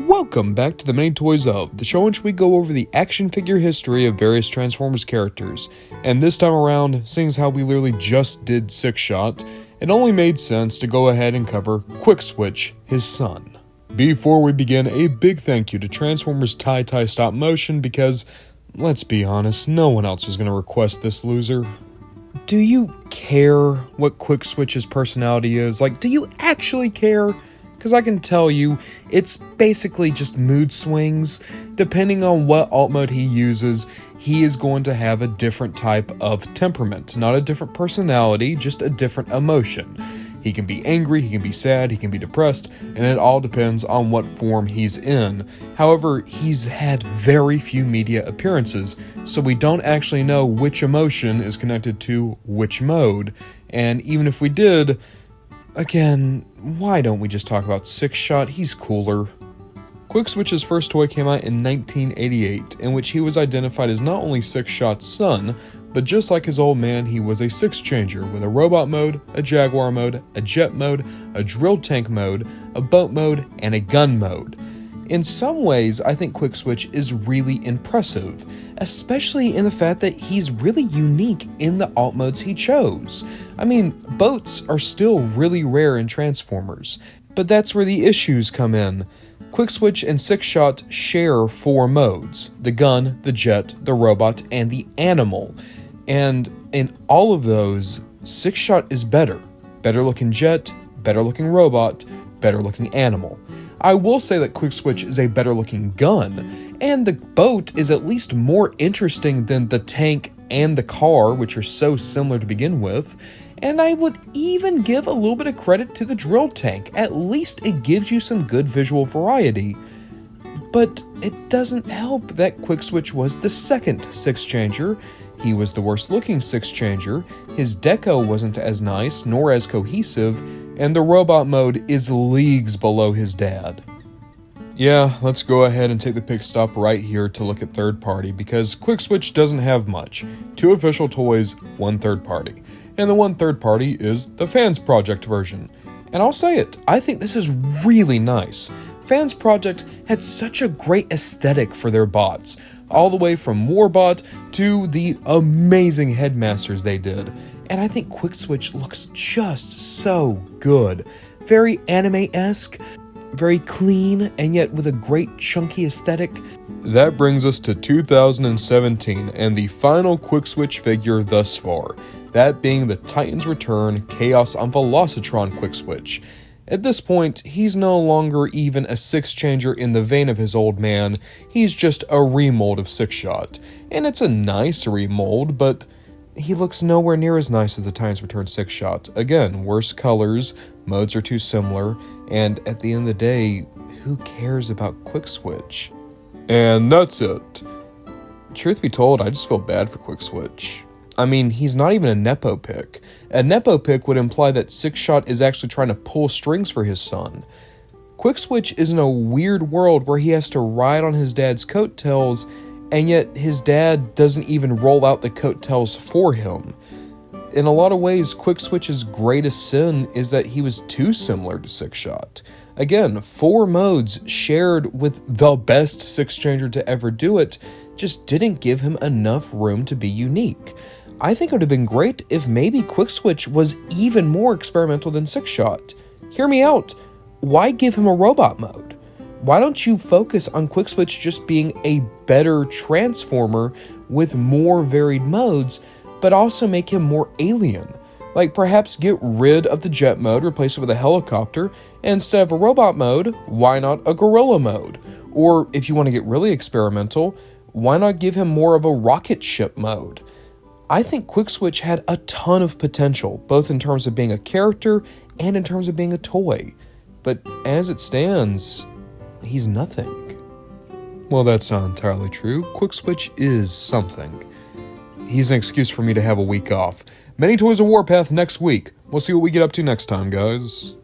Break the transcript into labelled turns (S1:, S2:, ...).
S1: Welcome back to the Many Toys Of, the show in which we go over the action figure history of various Transformers characters. And this time around, seeing as how we literally just did Six Shot, it only made sense to go ahead and cover Quickswitch, his son. Before we begin, a big thank you to Transformers tie Stop Motion because, let's be honest, no one else was going to request this loser. Do you care what Quickswitch's personality is? Do you actually care? Because I can tell you, it's basically just mood swings. Depending on what alt mode he uses, he is going to have a different type of temperament. Not a different personality, just a different emotion. He can be angry, he can be sad, he can be depressed, and it all depends on what form he's in. However, he's had very few media appearances, so we don't actually know which emotion is connected to which mode. And even if we did, again, why don't we just talk about Six Shot? He's cooler. Quickswitch's first toy came out in 1988, in which he was identified as not only Six Shot's son, but just like his old man, he was a SixChanger with a robot mode, a Jaguar mode, a jet mode, a drill tank mode, a boat mode, and a gun mode. In some ways, I think Quickswitch is really impressive, especially in the fact that he's really unique in the alt modes he chose. I mean, boats are still really rare in Transformers, but that's where the issues come in. Quickswitch and Six Shot share 4 modes: the gun, the jet, the robot, and the animal. And in all of those, Six Shot is better. Better looking jet, better looking robot, better looking animal. I will say that Quickswitch is a better looking gun, and the boat is at least more interesting than the tank and the car, which are so similar to begin with. And I would even give a little bit of credit to the drill tank. At least it gives you some good visual variety. But it doesn't help that Quickswitch was the second SixChanger. He was the worst looking SixChanger, his deco wasn't as nice nor as cohesive, and the robot mode is leagues below his dad. Yeah, let's go ahead and take the pick stop right here to look at third party, because Quickswitch doesn't have much. 2 official toys, 1 third party. And the 1 third party is the Fans Project version. And I'll say it, I think this is really nice. Fans Project had such a great aesthetic for their bots, all the way from Warbot to the amazing headmasters they did. And I think Quickswitch looks just so good. Very anime-esque, very clean, and yet with a great chunky aesthetic. That brings us to 2017 and the final Quickswitch figure thus far. That being the Titans Return Chaos on Velocitron Quickswitch. At this point, he's no longer even a SixChanger in the vein of his old man, he's just a remold of Six Shot. And it's a nice remold, but he looks nowhere near as nice as the Titans Return Six Shot. Again, worse colors, modes are too similar, and at the end of the day, who cares about Quickswitch? And that's it. Truth be told, I just feel bad for Quickswitch. I mean, he's not even a Nepo pick. A Nepo pick would imply that Six Shot is actually trying to pull strings for his son. Quickswitch is in a weird world where he has to ride on his dad's coattails, and yet his dad doesn't even roll out the coattails for him. In a lot of ways, Quickswitch's greatest sin is that he was too similar to Six Shot. Again, 4 modes shared with the best SixChanger to ever do it just didn't give him enough room to be unique. I think it would have been great if maybe Quickswitch was even more experimental than Six Shot. Hear me out. Why give him a robot mode? Why don't you focus on Quickswitch just being a better Transformer with more varied modes, but also make him more alien? Perhaps get rid of the jet mode, replace it with a helicopter, and instead of a robot mode, why not a gorilla mode? Or if you want to get really experimental, why not give him more of a rocket ship mode? I think Quickswitch had a ton of potential, both in terms of being a character and in terms of being a toy. But as it stands, he's nothing. Well, that's not entirely true. Quickswitch is something. He's an excuse for me to have a week off. Many Toys of Warpath next week. We'll see what we get up to next time, guys.